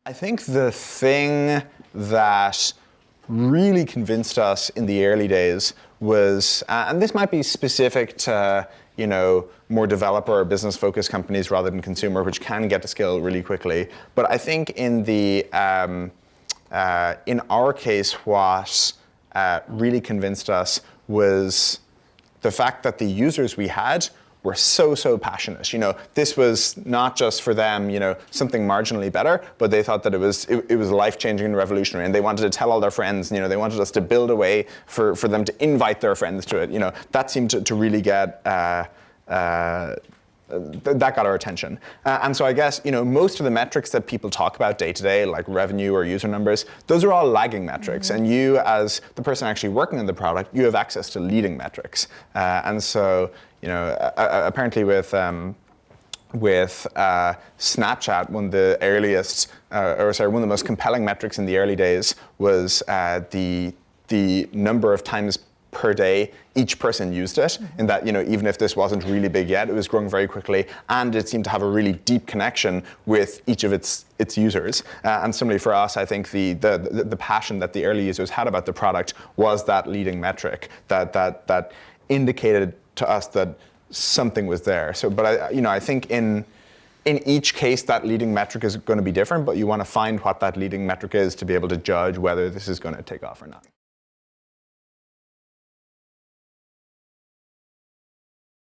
I think the thing that really convinced us in the early days was, and this might be specific to more developer or business focused companies rather than consumer, which can get to scale really quickly. But I think in our case, what really convinced us was the fact that the users we had were so passionate. This was not just for them, something marginally better, but they thought that it was life-changing and revolutionary, and they wanted to tell all their friends. They wanted us to build a way for them to invite their friends to it. That seemed to really get that got our attention. And so I guess, most of the metrics that people talk about day to day, like revenue or user numbers, those are all lagging metrics. And you, as the person actually working on the product, you have access to leading metrics. And so, apparently with Snapchat, one of the earliest, one of the most compelling metrics in the early days was the number of times per day each person used it, in that even if this wasn't really big yet, it was growing very quickly, and it seemed to have a really deep connection with each of its users. And similarly for us, I think the passion that the early users had about the product was that leading metric that indicated to us that something was there. So, but I think in each case, that leading metric is going to be different, but you want to find what that leading metric is to be able to judge whether this is going to take off or not.